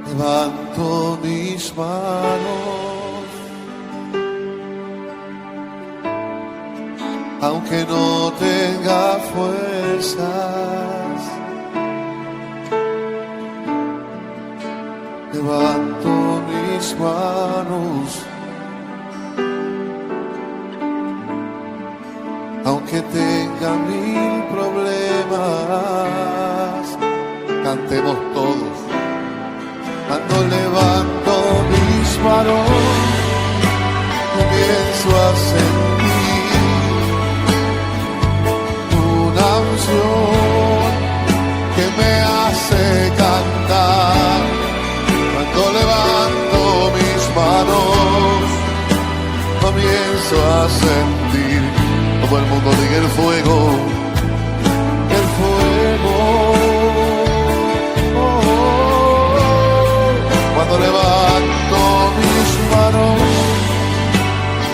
Levanto mis manos, aunque no tenga fuerzas. Levanto mis manos, aunque tenga 1000 problemas. Cantemos todos. Cuando levanto mis manos, comienzo a sentir una unción que me hace cantar. Cuando levanto mis manos, comienzo a sentir, todo el mundo diga el fuego, el fuego. Cuando levanto mis manos,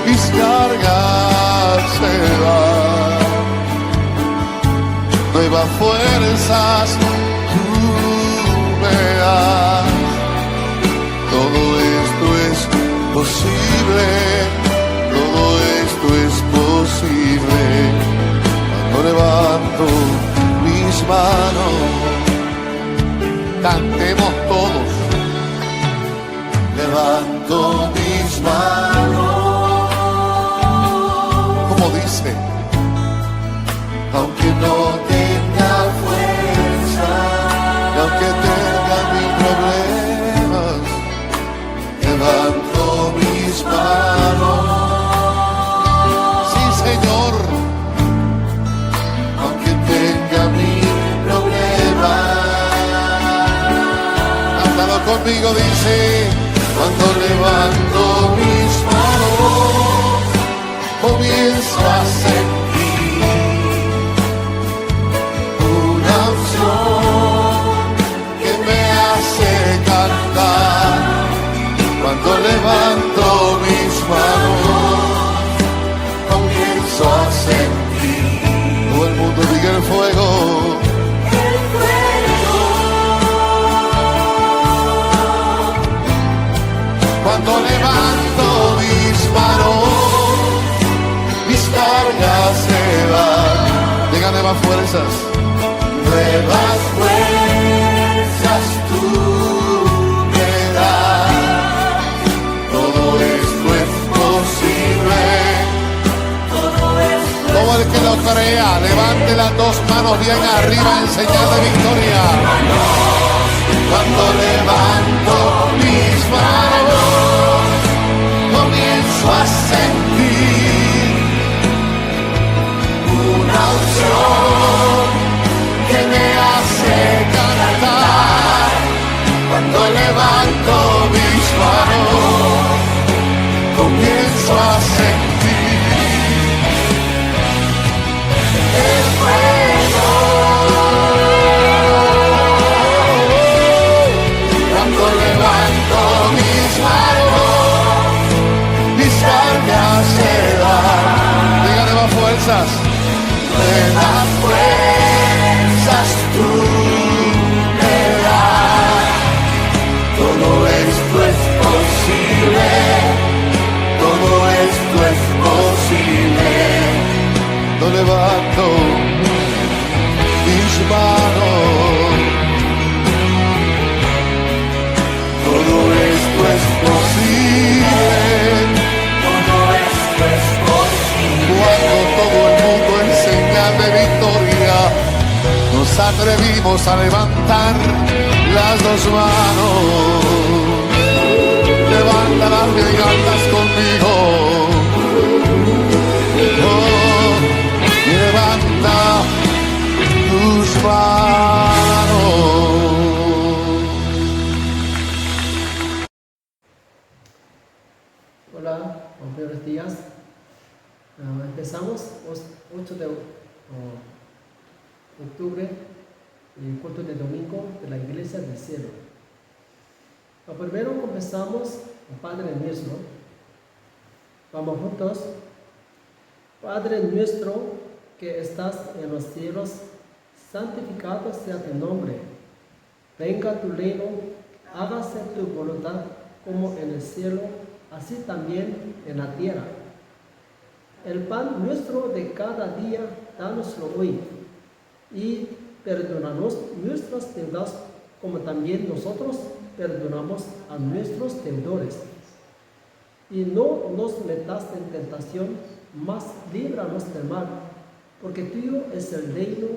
mis cargas se van. Nuevas fuerzas tú me das. Todo esto es posible, todo esto es posible. Cuando levanto mis manos, cantemos todos. Levanto mis manos, como dice, aunque no tenga fuerza, y aunque tenga 1000 problemas, levanto mis manos. Sí, Señor, aunque tenga 1000 problemas. Cántalo conmigo, dice. Cuando levanto mis manos, comienzo a sentir una unción que me hace cantar. Cuando levanto mis manos, comienzo a sentir. Todo el mundo diga el fuego. Cuando levanto mis manos, mis cargas se van. Diga nuevas fuerzas. Nuevas fuerzas tú me das. Todo esto es posible. Todo el que lo crea, levante las dos manos bien arriba en señal de victoria. Cuando levanto mis manos, comienzo a sentir una unción que me hace cantar. Cuando levanto mis manos, comienzo a sentir el fuego. Cuando levanto mis manos, mis cargas se dan. Dígale más fuerzas. Nuevas fuerzas tú me das. Todo esto es posible. Todo esto es posible. No levanto mis manos. Todo esto es posible. Todo esto es posible. Cuando todo el mundo en señal de victoria nos atrevimos a levantar las dos manos. Levántalas y cantas conmigo. Oh, levanta tus manos. Hola, buenos días. Empezamos 8 de octubre, el culto de domingo de la Iglesia del Cielo. Primero comenzamos el Padre Nuestro. Vamos juntos. Padre nuestro que estás en los cielos, santificado sea tu nombre. Venga tu reino, hágase tu voluntad como en el cielo, así también en la tierra. El pan nuestro de cada día, dánoslo hoy, y perdónanos nuestras deudas, como también nosotros perdonamos a nuestros deudores. Y no nos metas en tentación, mas líbranos del mal, porque tuyo es el reino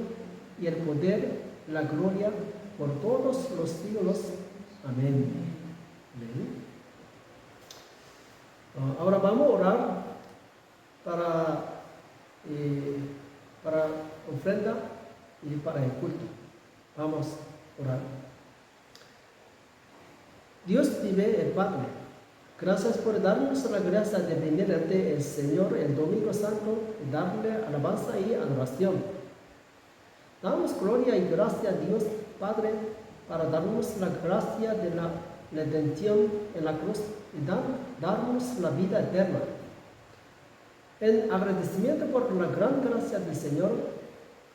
y el poder, la gloria, por todos los siglos. Amén. Amén. Ahora vamos a orar para ofrenda y para el culto. Vamos a orar. Dios vive el Padre. Gracias por darnos la gracia de venir ante el Señor el Domingo Santo y darle alabanza y adoración. Damos gloria y gracia a Dios Padre para darnos la gracia de la redención en la cruz y darnos la vida eterna. En agradecimiento por la gran gracia del Señor,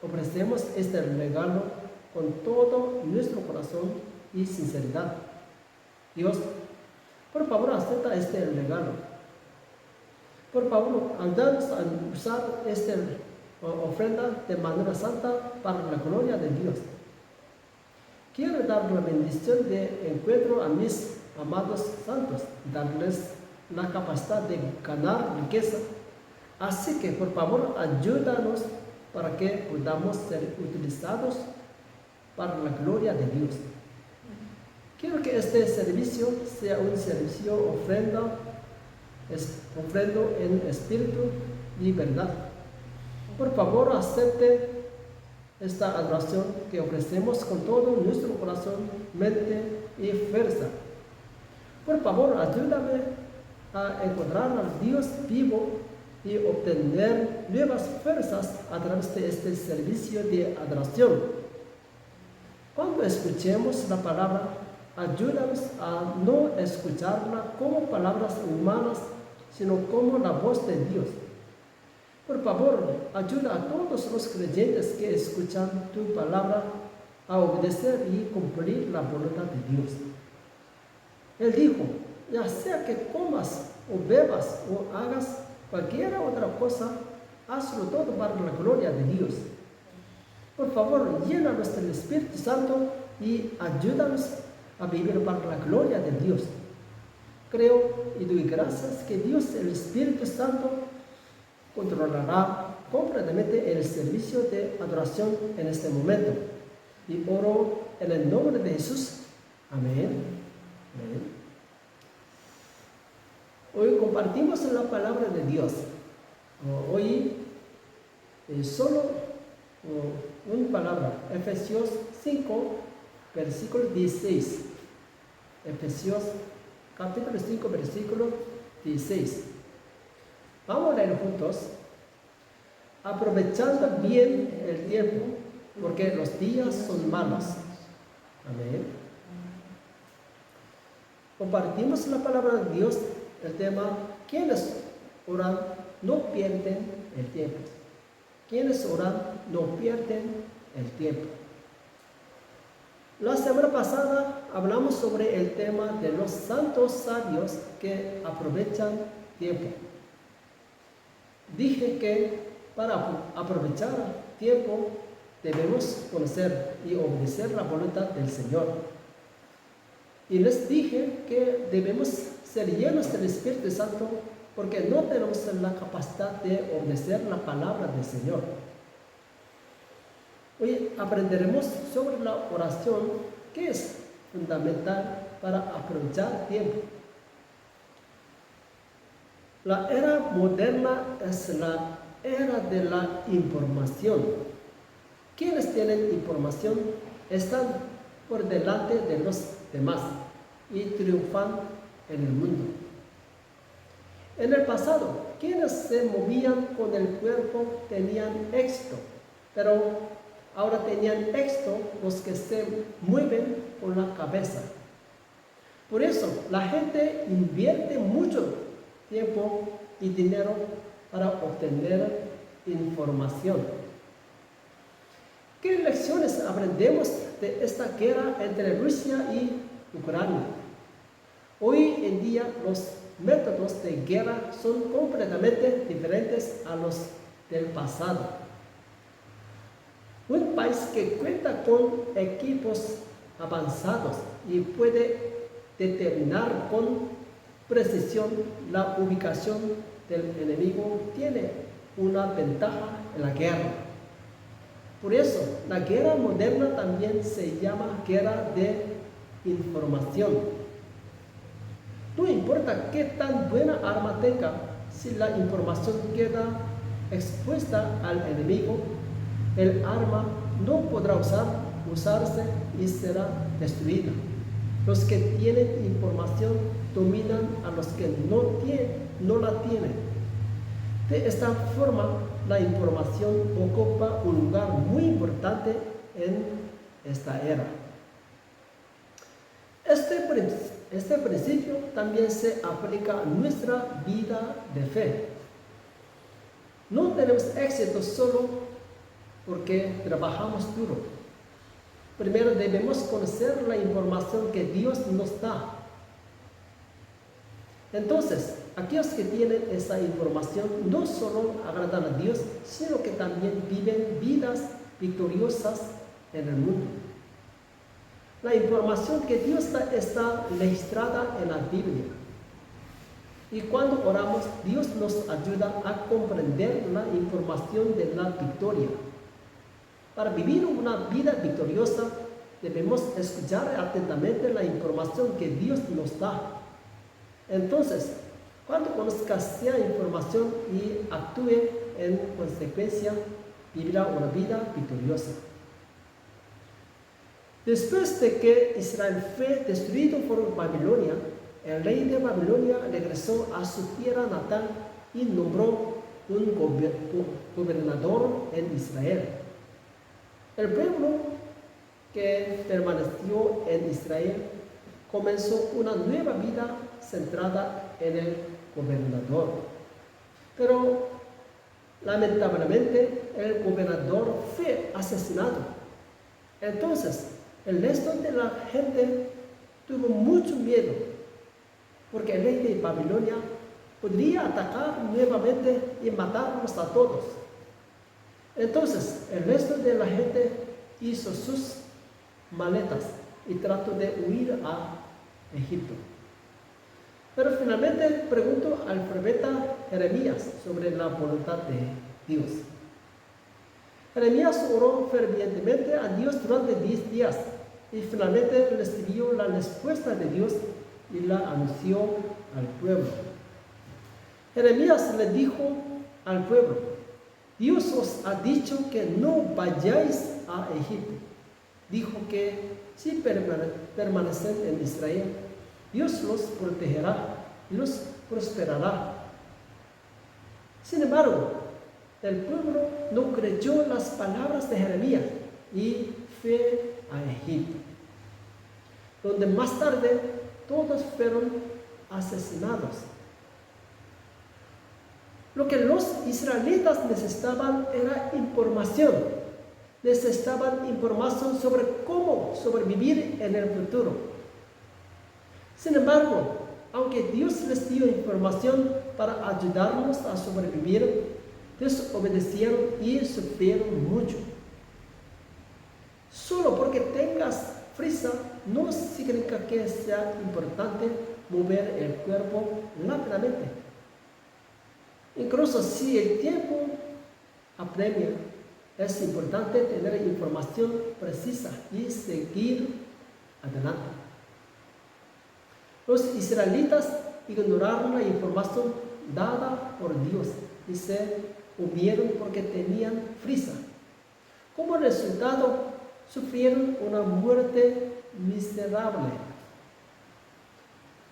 ofrecemos este regalo con todo nuestro corazón y sinceridad. Dios, por favor, acepta este regalo. Por favor, ayúdanos a usar esta ofrenda de manera santa para la gloria de Dios. Quiero dar la bendición de encuentro a mis amados santos, darles la capacidad de ganar riqueza. Así que, por favor, ayúdanos para que podamos ser utilizados para la gloria de Dios. Quiero que este servicio sea un servicio ofrendo en espíritu y verdad. Por favor, acepte esta adoración que ofrecemos con todo nuestro corazón, mente y fuerza. Por favor, ayúdame a encontrar al Dios vivo y obtener nuevas fuerzas a través de este servicio de adoración. Cuando escuchemos la palabra, ayúdanos a no escucharla como palabras humanas, sino como la voz de Dios. Por favor, ayuda a todos los creyentes que escuchan tu palabra a obedecer y cumplir la voluntad de Dios. Él dijo, ya sea que comas o bebas o hagas cualquier otra cosa, hazlo todo para la gloria de Dios. Por favor, llénanos del Espíritu Santo y ayúdanos a vivir para la gloria de Dios. Creo y doy gracias que Dios, el Espíritu Santo, controlará completamente el servicio de adoración en este momento. Y oro en el nombre de Jesús. Amén. Amén. Hoy compartimos la palabra de Dios. Hoy solo una palabra. Efesios 5, versículo 16. Efesios capítulo 5, versículo 16. Vamos a leer juntos. Aprovechando bien el tiempo, porque los días son malos. Amén. Compartimos la palabra de Dios. El tema, quienes oran no pierden el tiempo. Quienes oran no pierden el tiempo. La semana pasada hablamos sobre el tema de los santos sabios que aprovechan tiempo. Dije que para aprovechar tiempo debemos conocer y obedecer la voluntad del Señor. Y les dije que debemos ser llenos del Espíritu Santo porque no tenemos la capacidad de obedecer la palabra del Señor. Hoy aprenderemos sobre la oración, que es fundamental para aprovechar tiempo. La era moderna es la era de la información. Quienes tienen información están por delante de los demás y triunfan en el mundo. En el pasado, quienes se movían con el cuerpo tenían éxito, pero ahora tenían éxito los que se mueven con la cabeza. Por eso, la gente invierte mucho tiempo y dinero para obtener información. ¿Qué lecciones aprendemos de esta guerra entre Rusia y Ucrania. Hoy en día los métodos de guerra son completamente diferentes a los del pasado. Un país que cuenta con equipos avanzados y puede determinar con precisión la ubicación del enemigo tiene una ventaja en la guerra. Por eso, la guerra moderna también se llama guerra de información. No importa qué tan buena arma tenga, si la información queda expuesta al enemigo, el arma no podrá usarse y será destruida. Los que tienen información dominan a los que no la tienen. De esta forma, la información ocupa un lugar muy importante en esta era. Este principio también se aplica a nuestra vida de fe. No tenemos éxito solo porque trabajamos duro. Primero debemos conocer la información que Dios nos da. Entonces, aquellos que tienen esa información no solo agradan a Dios, sino que también viven vidas victoriosas en el mundo. La información que Dios da está registrada en la Biblia. Y cuando oramos, Dios nos ayuda a comprender la información de la victoria. Para vivir una vida victoriosa, debemos escuchar atentamente la información que Dios nos da. Entonces, cuando conozcas esa información y actúe en consecuencia, vivirá una vida victoriosa. Después de que Israel fue destruido por Babilonia, el rey de Babilonia regresó a su tierra natal y nombró un gobernador en Israel. El pueblo que permaneció en Israel comenzó una nueva vida centrada en el gobernador. Pero lamentablemente el gobernador fue asesinado. Entonces el resto de la gente tuvo mucho miedo, porque el rey de Babilonia podría atacar nuevamente y matarnos a todos. Entonces el resto de la gente hizo sus maletas y trató de huir a Egipto. Pero finalmente preguntó al profeta Jeremías sobre la voluntad de Dios. Jeremías oró fervientemente a Dios durante 10 días y finalmente recibió la respuesta de Dios y la anunció al pueblo. Jeremías le dijo al pueblo: Dios os ha dicho que no vayáis a Egipto. Dijo que si permanecen en Israel, Dios los protegerá y los prosperará. Sin embargo, el pueblo no creyó las palabras de Jeremías y fue a Egipto, donde más tarde todos fueron asesinados. Lo que los israelitas necesitaban era información. Necesitaban información sobre cómo sobrevivir en el futuro. Sin embargo, aunque Dios les dio información para ayudarnos a sobrevivir, desobedecieron y sufrieron mucho. Solo porque tengas prisa no significa que sea importante mover el cuerpo rápidamente. Incluso si el tiempo apremia, es importante tener información precisa y seguir adelante. Los israelitas ignoraron la información dada por Dios y se movieron porque tenían prisa. Como resultado, sufrieron una muerte miserable.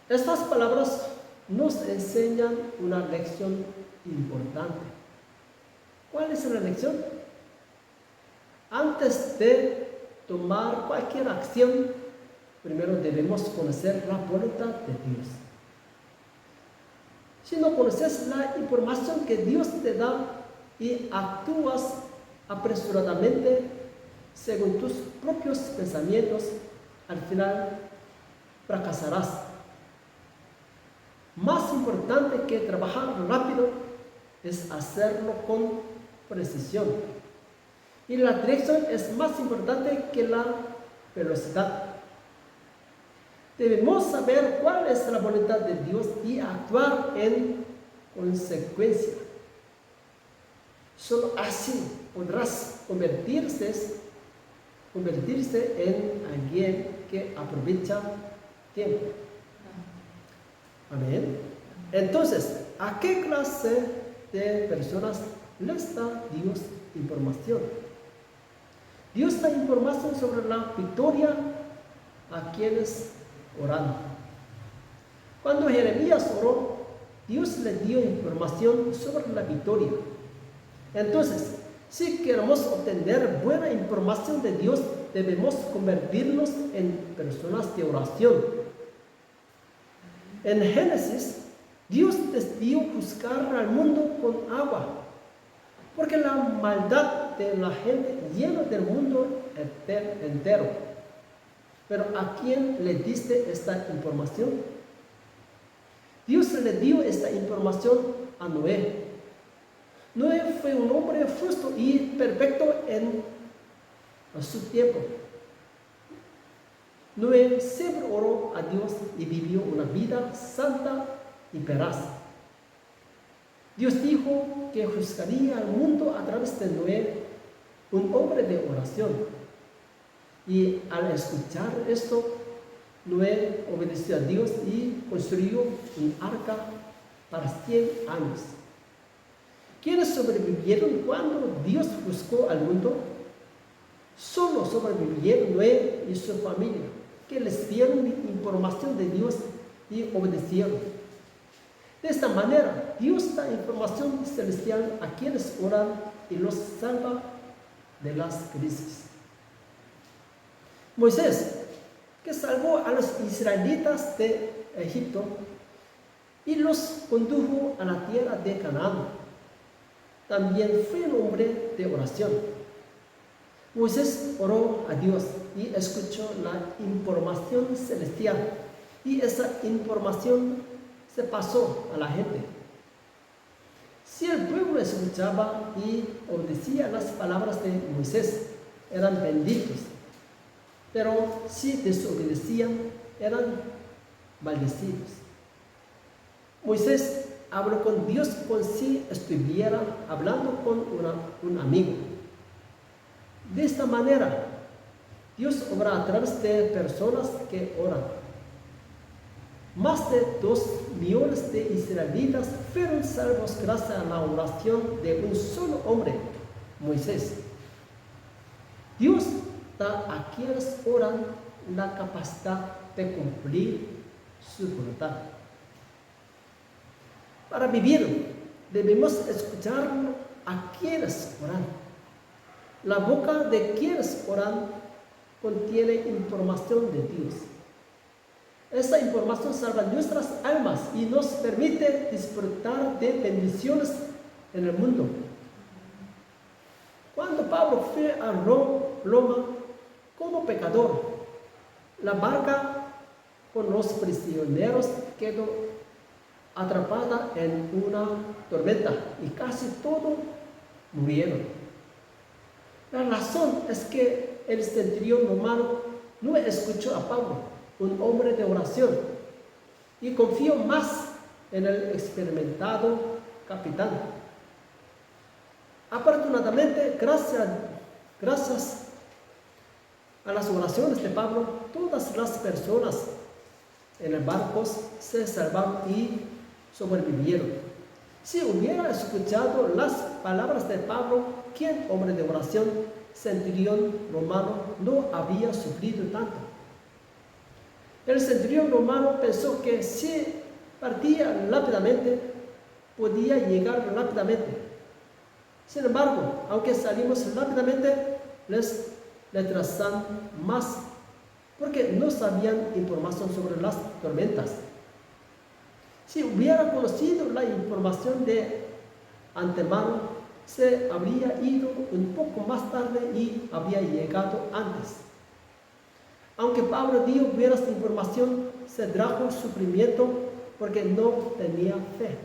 Estas palabras nos enseñan una lección importante. ¿Cuál es la lección? Antes de tomar cualquier acción, primero debemos conocer la voluntad de Dios. Si no conoces la información que Dios te da y actúas apresuradamente según tus propios pensamientos, al final fracasarás. Más importante que trabajar rápido es hacerlo con precisión. Y la dirección es más importante que la velocidad. Debemos saber cuál es la voluntad de Dios y actuar en consecuencia. Solo así podrás convertirse en alguien que aprovecha tiempo. Amén. Entonces, ¿a qué clase de personas les da Dios información? Dios da información sobre la victoria a quienes oran. Cuando Jeremías oró, Dios le dio información sobre la victoria. Entonces, si queremos obtener buena información de Dios, debemos convertirnos en personas de oración. En Génesis, Dios decidió juzgar al mundo con agua, porque la maldad de la gente llena del mundo entero. Pero ¿a quién le diste esta información? Dios le dio esta información a Noé. Noé fue un hombre justo y perfecto en su tiempo. Noé siempre oró a Dios y vivió una vida santa y veraz. Dios dijo que juzgaría al mundo a través de Noé, un hombre de oración. Y al escuchar esto, Noé obedeció a Dios y construyó un arca para 100 años. ¿Quiénes sobrevivieron cuando Dios juzgó al mundo? Solo sobrevivieron Noé y su familia, que les dieron información de Dios y obedecieron. De esta manera, Dios da información celestial a quienes oran y los salva de las crisis. Moisés, que salvó a los israelitas de Egipto y los condujo a la tierra de Canaán, también fue un hombre de oración. Moisés oró a Dios y escuchó la información celestial, y esa información se pasó a la gente. Si el pueblo escuchaba y obedecía las palabras de Moisés, eran benditos. Pero si desobedecían, eran maldecidos. Moisés habló con Dios como si estuviera hablando con un amigo. De esta manera, Dios obra a través de personas que oran. Más de 2 millones de israelitas fueron salvos gracias a la oración de un solo hombre, Moisés. Dios da a quienes oran la capacidad de cumplir su voluntad. Para vivir, debemos escuchar a quienes oran. La boca de quienes oran contiene información de Dios. Esta información salva nuestras almas y nos permite disfrutar de bendiciones en el mundo. Cuando Pablo fue a Roma como pecador, la barca con los prisioneros quedó atrapada en una tormenta y casi todos murieron. La razón es que el centurión romano no escuchó a Pablo, un hombre de oración, y confió más en el experimentado capitán. Afortunadamente, gracias a las oraciones de Pablo, todas las personas en el barco se salvaron y sobrevivieron. Si hubiera escuchado las palabras de Pablo, quien hombre de oración, centurión romano, no había sufrido tanto. El centurión romano pensó que si partía rápidamente, podía llegar rápidamente. Sin embargo, aunque salimos rápidamente, les retrasan más, porque no sabían información sobre las tormentas. Si hubiera conocido la información de antemano, se habría ido un poco más tarde y habría llegado antes. Aunque Pablo dio buenas información, se trajo sufrimiento porque no tenía fe.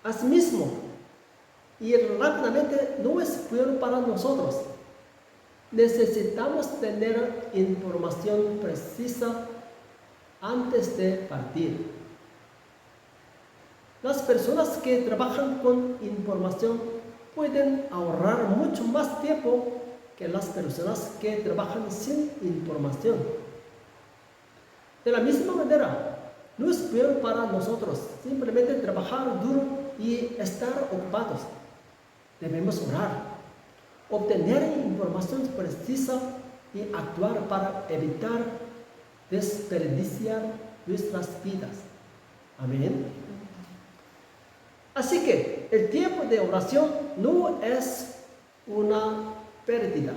Asimismo, y rápidamente no es bueno para nosotros. Necesitamos tener información precisa antes de partir. Las personas que trabajan con información pueden ahorrar mucho más tiempo que las personas que trabajan sin información. De la misma manera, no es peor para nosotros simplemente trabajar duro y estar ocupados. Debemos orar, obtener información precisa y actuar para evitar desperdiciar nuestras vidas. Amén. Así que el tiempo de oración no es una pérdida.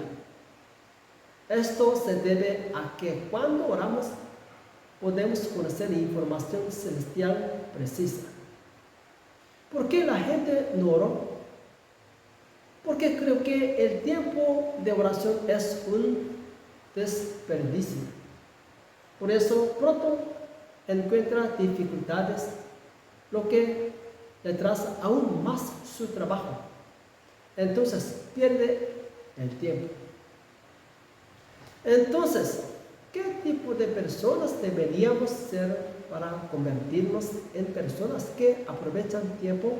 Esto se debe a que cuando oramos podemos conocer información celestial precisa. ¿Por qué la gente no oró? Porque creo que el tiempo de oración es un desperdicio. Por eso pronto encuentra dificultades, lo que retrasa aún más su trabajo. Entonces pierde el tiempo. Entonces, ¿qué tipo de personas deberíamos ser para convertirnos en personas que aprovechan tiempo?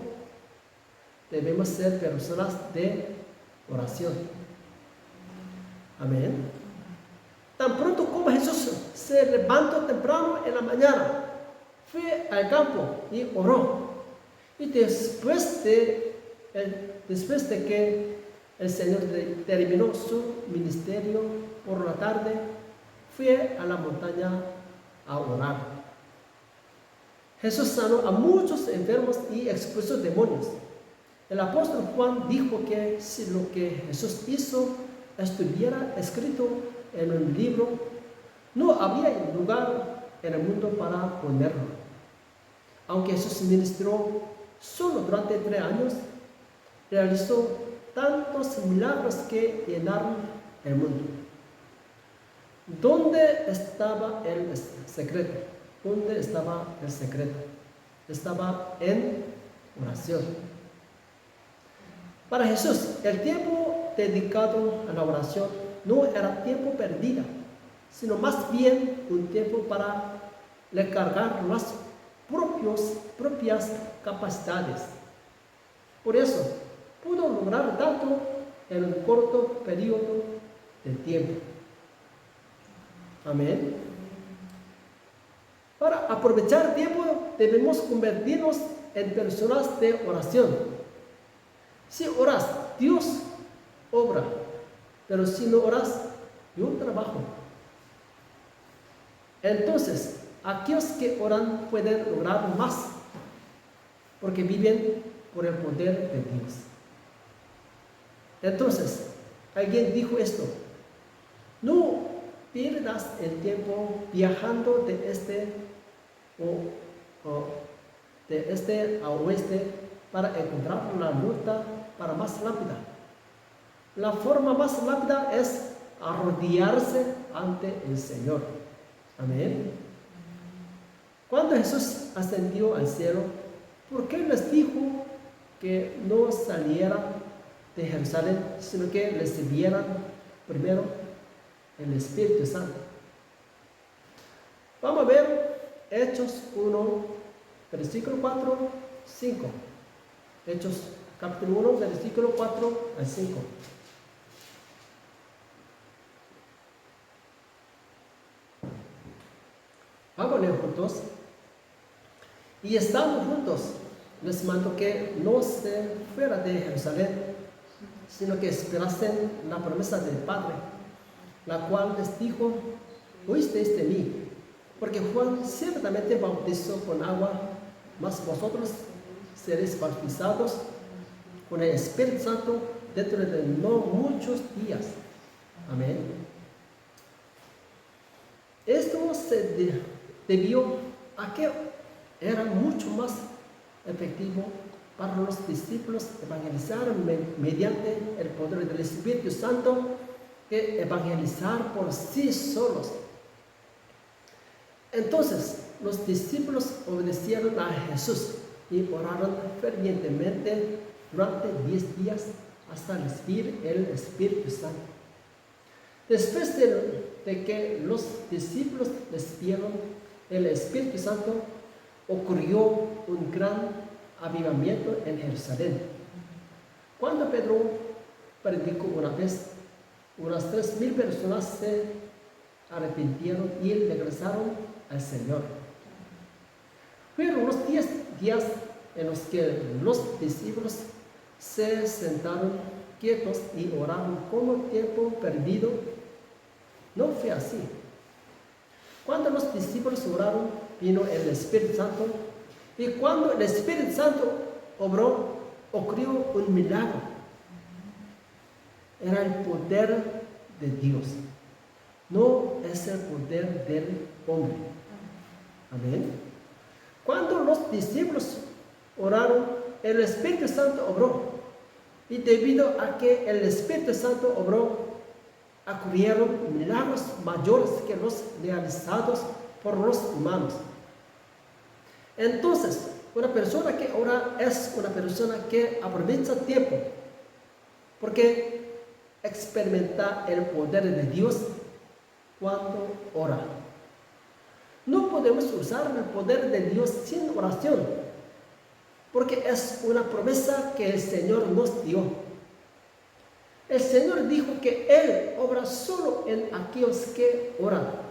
Debemos ser personas de oración. Amén. Tan pronto como Jesús se levantó temprano en la mañana, fue al campo y oró. Y después de que el Señor terminó su ministerio por la tarde, fue a la montaña a orar. Jesús sanó a muchos enfermos y expulsó demonios. El apóstol Juan dijo que si lo que Jesús hizo estuviera escrito en un libro, no habría lugar en el mundo para ponerlo. Aunque Jesús ministró solo durante 3 años, realizó tantos milagros que llenaron el mundo. ¿Dónde estaba el secreto? ¿Dónde estaba el secreto? Estaba en oración. Para Jesús, el tiempo dedicado a la oración no era tiempo perdido, sino más bien un tiempo para recargar las propias capacidades. Por eso, pudo lograr tanto en un corto periodo de tiempo. Amén. Para aprovechar tiempo, debemos convertirnos en personas de oración. Si oras, Dios obra, pero si no oras, yo trabajo. Entonces, aquellos que oran pueden lograr más, porque viven por el poder de Dios. Entonces, alguien dijo esto: no pierdas el tiempo viajando de este a oeste para encontrar una ruta más rápida. La forma más rápida es arrodillarse ante el Señor. Amén. Cuando Jesús ascendió al cielo, ¿por qué les dijo que no salieran de Jerusalén, sino que recibieran primero el Espíritu Santo? Vamos a ver Hechos 1, versículo 4, 5. Hechos capítulo 1, versículo 4 al 5. Vamos a leer juntos. Y estando juntos, les mandó que no se fuera de Jerusalén, sino que esperasen la promesa del Padre, la cual les dijo: oísteis de mí, porque Juan ciertamente bautizó con agua, mas vosotros seréis bautizados con el Espíritu Santo dentro de no muchos días. Amén. Esto se debió a que era mucho más efectivo para los discípulos evangelizar mediante el poder del Espíritu Santo que evangelizar por sí solos. Entonces los discípulos obedecieron a Jesús y oraron fervientemente durante 10 días hasta recibir el Espíritu Santo. Después de que los discípulos recibieron el Espíritu Santo, ocurrió un gran avivamiento en Jerusalén. Cuando Pedro predicó una vez, unas 3,000 personas se arrepintieron y regresaron al Señor. Fueron los 10 días en los que los discípulos se sentaron quietos y oraron como tiempo perdido. No fue así. Cuando los discípulos oraron, vino el Espíritu Santo, y cuando el Espíritu Santo obró, ocurrió un milagro. Era el poder de Dios, no es el poder del hombre. Amén. Cuando los discípulos oraron, el Espíritu Santo obró, y debido a que el Espíritu Santo obró, ocurrieron milagros mayores que los realizados por los humanos. Entonces, una persona que ora es una persona que aprovecha tiempo, porque experimenta el poder de Dios cuando ora. No podemos usar el poder de Dios sin oración, porque es una promesa que el Señor nos dio. El Señor dijo que Él obra solo en aquellos que oran.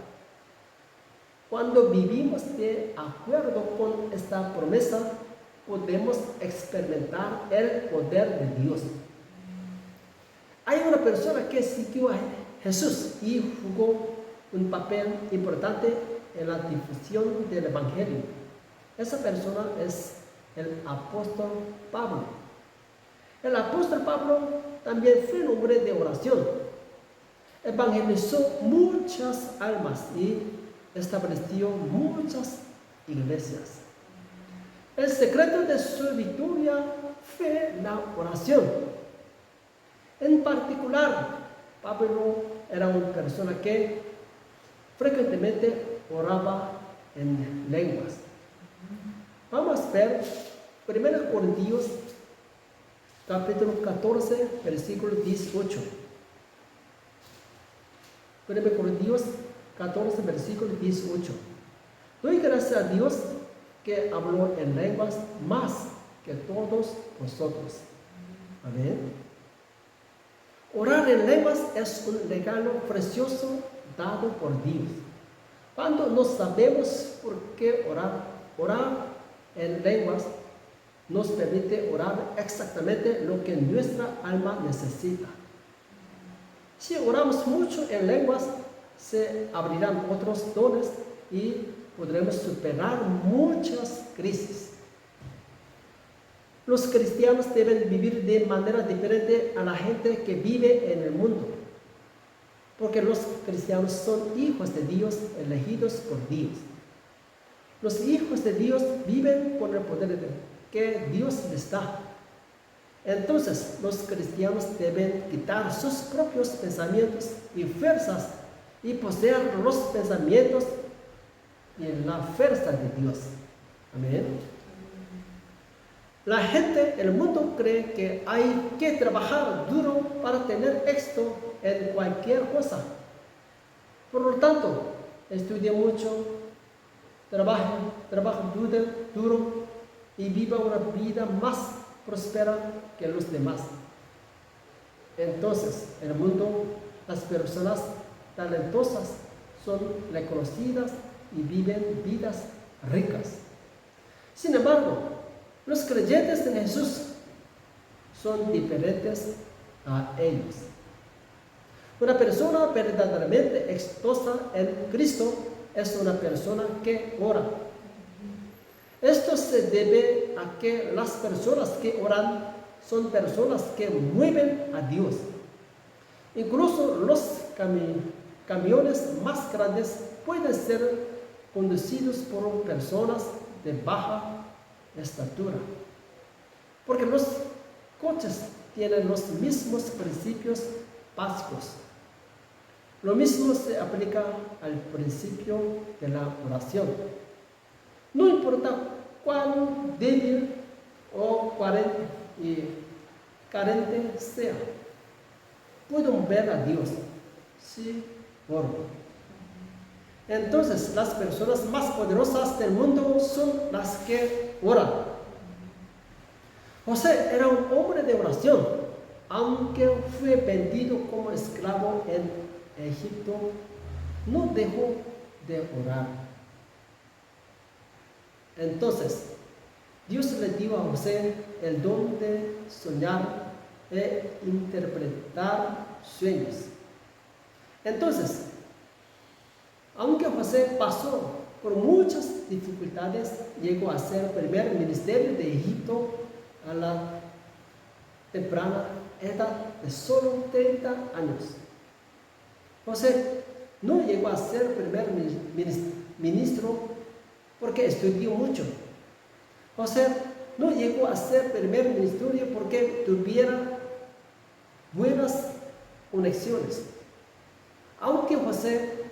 Cuando vivimos de acuerdo con esta promesa, podemos experimentar el poder de Dios. Hay una persona que siguió a Jesús y jugó un papel importante en la difusión del Evangelio. Esa persona es el apóstol Pablo. El apóstol Pablo también fue un hombre de oración. Evangelizó muchas almas y estableció muchas iglesias. El secreto de su victoria fue la oración. En particular, Pablo era una persona que frecuentemente oraba en lenguas. Vamos a ver 1 Corintios capítulo 14, versículo 18. 1 Corintios 14, versículo 18. Doy gracias a Dios que habló en lenguas más que todos vosotros. Amén. Orar en lenguas es un regalo precioso dado por Dios. Cuando no sabemos por qué orar en lenguas nos permite orar exactamente lo que nuestra alma necesita. Si oramos mucho en lenguas, se abrirán otros dones y podremos superar muchas crisis. Los cristianos deben vivir de manera diferente a la gente que vive en el mundo, porque los cristianos son hijos de Dios, elegidos por Dios. Los hijos de Dios viven con el poder que Dios les da. Entonces, los cristianos deben quitar sus propios pensamientos y fuerzas y poseer los pensamientos y la fuerza de Dios. Amén. La gente, el mundo cree que hay que trabajar duro para tener éxito en cualquier cosa. Por lo tanto, estudie mucho, trabaje duro y viva una vida más próspera que los demás. Entonces, en el mundo, las personas talentosas son reconocidas y viven vidas ricas. Sin embargo, los creyentes en Jesús son diferentes a ellos. Una persona verdaderamente exitosa en Cristo es una persona que ora. Esto se debe a que las personas que oran son personas que mueven a Dios. Incluso los camiones más grandes pueden ser conducidos por personas de baja estatura, porque los coches tienen los mismos principios básicos. Lo mismo se aplica al principio de la oración. No importa cuán débil o carente sea, puedo ver a Dios si oro. Entonces, las personas más poderosas del mundo son las que oran. José era un hombre de oración, aunque fue vendido como esclavo en Egipto, no dejó de orar. Entonces, Dios le dio a José el don de soñar e interpretar sueños. Entonces, aunque José pasó por muchas dificultades, llegó a ser primer ministerio de Egipto a la temprana edad de solo 30 años. José no llegó a ser primer ministro porque estudió mucho. José no llegó a ser primer ministro porque tuviera buenas conexiones. Aunque José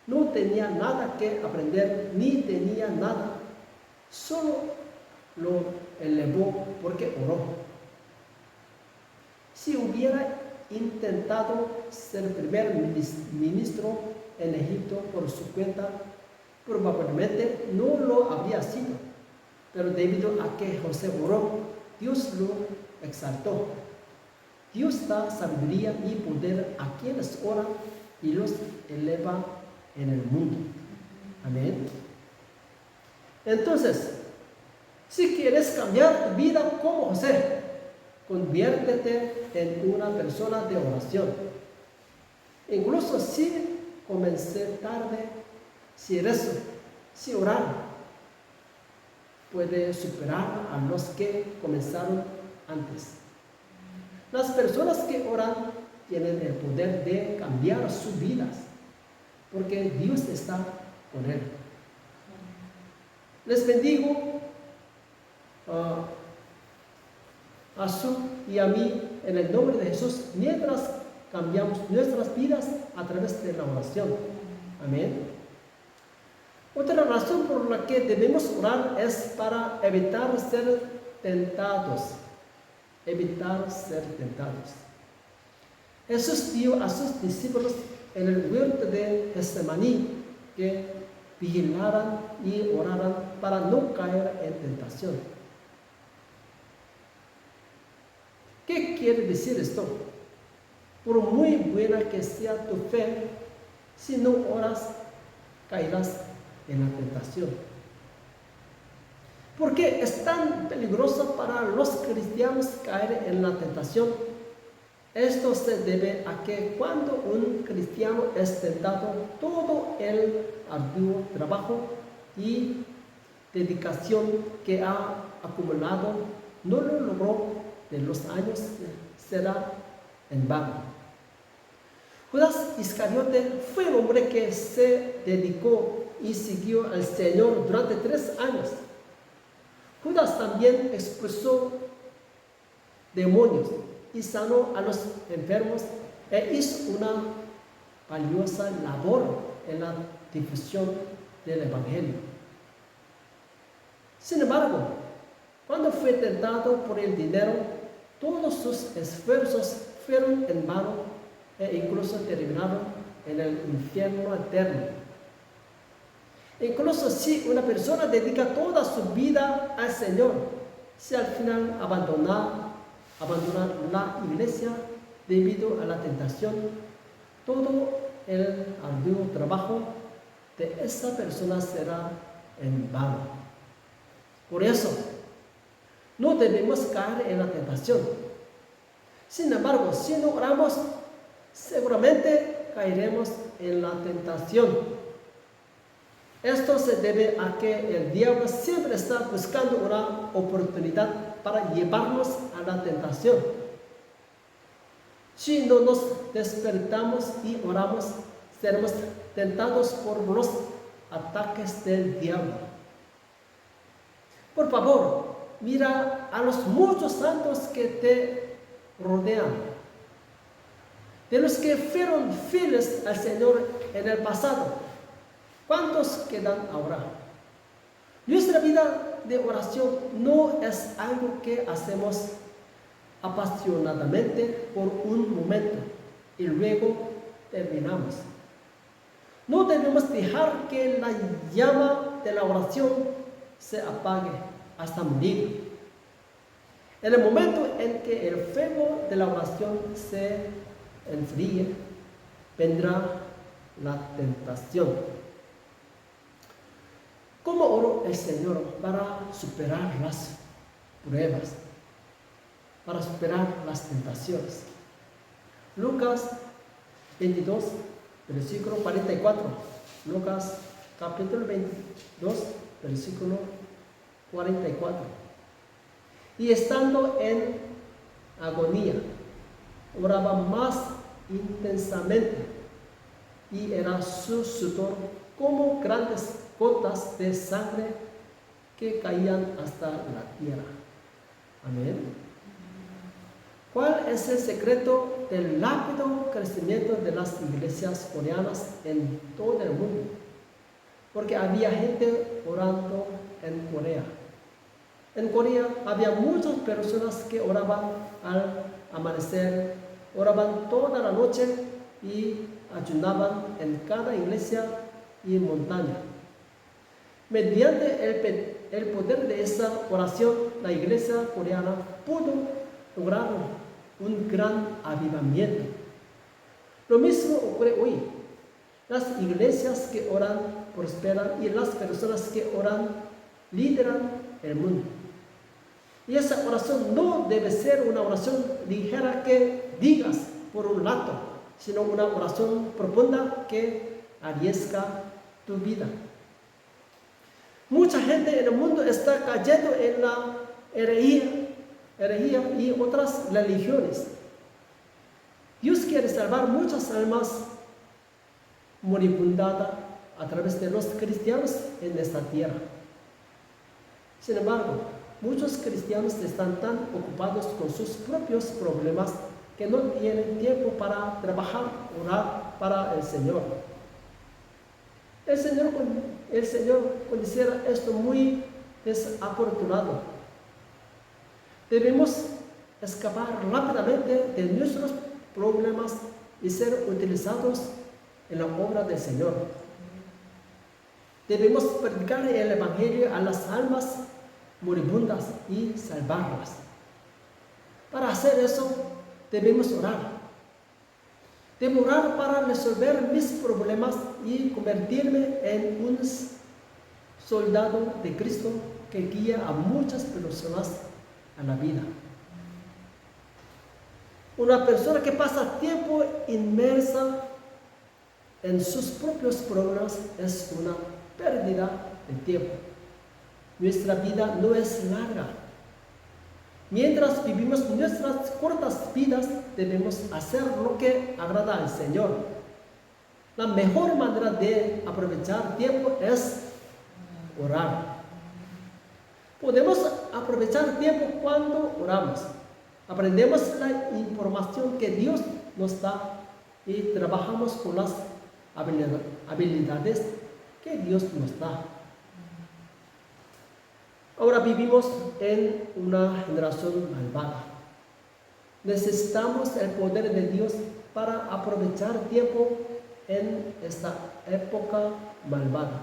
no tenía nada que aprender ni tenía nada, solo lo elevó porque oró. Si hubiera intentado ser primer ministro en Egipto por su cuenta, probablemente no lo habría sido. Pero debido a que José oró, Dios lo exaltó. Dios da sabiduría y poder a quienes oran y los eleva en el mundo. Amén. Entonces, si quieres cambiar tu vida como José, conviértete en una persona de oración. Incluso si comencé tarde, si rezo, si orar, puede superar a los que comenzaron antes. Las personas que oran tienen el poder de cambiar sus vidas, porque Dios está con él. Les bendigo a su y a mí en el nombre de Jesús mientras cambiamos nuestras vidas a través de la oración. Amén. Otra razón por la que debemos orar es para evitar ser tentados. Evitar ser tentados. Jesús dio a sus discípulos en el huerto de Getsemaní que vigilaran y oraran para no caer en tentación. ¿Qué quiere decir esto? Por muy buena que sea tu fe, si no oras, caerás en la tentación. ¿Por qué es tan peligroso para los cristianos caer en la tentación? Esto se debe a que cuando un cristiano es tentado, todo el arduo trabajo y dedicación que ha acumulado no lo logró de los años, será en vano. Judas Iscariote fue un hombre que se dedicó y siguió al Señor durante 3 años. Judas también expulsó demonios y sanó a los enfermos e hizo una valiosa labor en la difusión del Evangelio. Sin embargo, cuando fue tentado por el dinero, todos sus esfuerzos fueron en vano e incluso terminaron en el infierno eterno. Incluso si una persona dedica toda su vida al Señor, si al final abandona la iglesia debido a la tentación, todo el arduo trabajo de esa persona será en vano. Por eso, no debemos caer en la tentación. Sin embargo, si no oramos, seguramente caeremos en la tentación. Esto se debe a que el diablo siempre está buscando una oportunidad para llevarnos a la tentación. Si no nos despertamos y oramos, seremos tentados por los ataques del diablo. Por favor, mira a los muchos santos que te rodean. de los que fueron fieles al Señor en el pasado. ¿Cuántos quedan ahora? Nuestra vida de oración no es algo que hacemos apasionadamente por un momento y luego terminamos. No debemos dejar que la llama de la oración se apague hasta morir. En el momento en que el fuego de la oración se enfríe, vendrá la tentación. ¿Cómo oró el Señor para superar las pruebas, para superar las tentaciones? Lucas 22, versículo 44. Lucas capítulo 22, versículo 44. Y estando en agonía, oraba más intensamente, y era su sudor como grandes gotas de sangre que caían hasta la tierra. Amén. ¿Cuál es el secreto del rápido crecimiento de las iglesias coreanas en todo el mundo? Porque había gente orando en Corea. En Corea había muchas personas que oraban al amanecer, oraban toda la noche y ayunaban en cada iglesia y montaña. Mediante el poder de esa oración, la iglesia coreana pudo lograr un gran avivamiento. Lo mismo ocurre hoy. Las iglesias que oran prosperan y las personas que oran lideran el mundo. Y esa oración no debe ser una oración ligera que digas por un rato, sino una oración profunda que arriesga tu vida. Mucha gente en el mundo está cayendo en la herejía y otras religiones. Dios quiere salvar muchas almas moribundas a través de los cristianos en esta tierra. Sin embargo, muchos cristianos están tan ocupados con sus propios problemas que no tienen tiempo para trabajar, orar para el Señor. El Señor considera esto muy desafortunado. Debemos escapar rápidamente de nuestros problemas y ser utilizados en la obra del Señor. Debemos predicar el Evangelio a las almas moribundas y salvarlas. Para hacer eso, debemos orar. Debo orar para resolver mis problemas y convertirme en un soldado de Cristo que guía a muchas personas a la vida. Una persona que pasa tiempo inmersa en sus propios problemas es una pérdida de tiempo. Nuestra vida no es larga. Mientras vivimos nuestras cortas vidas, debemos hacer lo que agrada al Señor. La mejor manera de aprovechar tiempo es orar. Podemos aprovechar tiempo cuando oramos. Aprendemos la información que Dios nos da y trabajamos con las habilidades que Dios nos da. Ahora vivimos en una generación malvada. Necesitamos el poder de Dios para aprovechar tiempo en esta época malvada.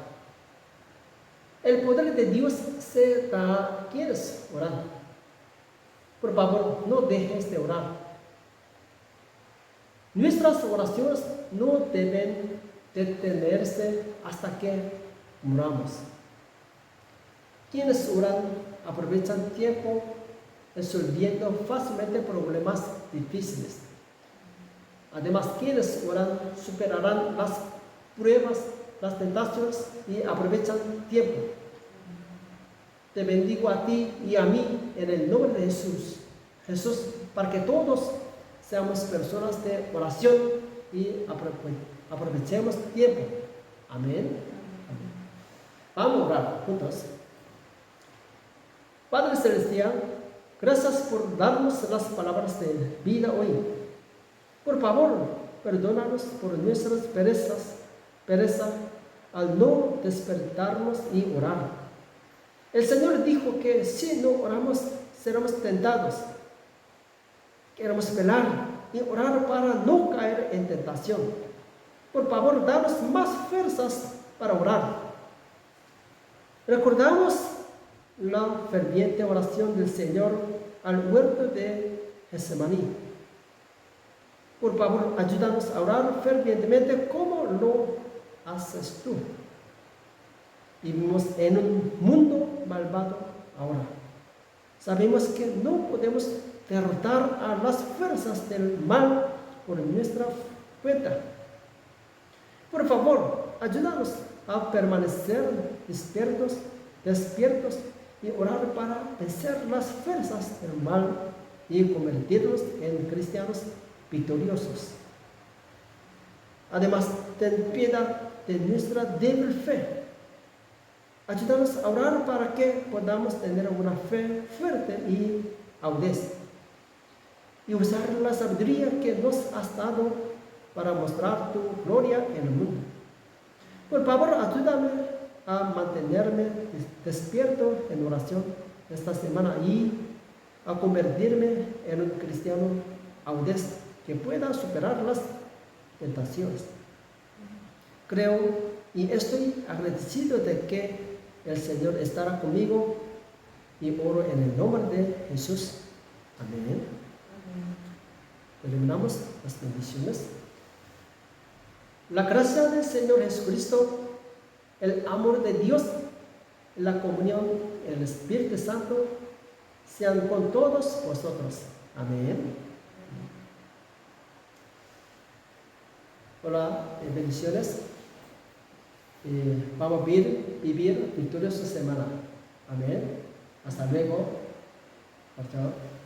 El poder de Dios se da. ¿Quieres orar? Por favor, no dejes de orar. Nuestras oraciones no deben detenerse hasta que muramos. Quienes oran aprovechan tiempo resolviendo fácilmente problemas difíciles. Además, quienes oran superarán las pruebas, las tentaciones y aprovechan tiempo. Te bendigo a ti y a mí en el nombre de Jesús. Jesús, para que todos seamos personas de oración y aprovechemos tiempo. Amén. Vamos a orar juntos. Padre Celestial, gracias por darnos las palabras de vida hoy. Por favor, perdónanos por nuestras pereza al no despertarnos y orar. El Señor dijo que si no oramos, seremos tentados. Queremos velar y orar para no caer en tentación. Por favor, danos más fuerzas para orar. Recordamos la ferviente oración del Señor al huerto de Getsemaní. Por favor, ayúdanos a orar fervientemente como lo haces tú. Vivimos en un mundo malvado ahora. Sabemos que no podemos derrotar a las fuerzas del mal por nuestra cuenta. Por favor, ayúdanos a permanecer despiertos y orar para vencer las fuerzas del mal y convertirnos en cristianos victoriosos. Además, ten piedad de nuestra débil fe. Ayúdanos a orar para que podamos tener una fe fuerte y audaz y usar la sabiduría que nos has dado para mostrar tu gloria en el mundo. Por favor, ayúdame a mantenerme despierto en oración esta semana y a convertirme en un cristiano audaz que pueda superar las tentaciones. Creo y estoy agradecido de que el Señor estará conmigo y oro en el nombre de Jesús. Amén. Terminamos las bendiciones. La gracia del Señor Jesucristo, el amor de Dios, la comunión, el Espíritu Santo, sean con todos vosotros. Amén. Hola, bendiciones. Vamos a vivir victoriosa semana. Amén. Hasta luego. Chao.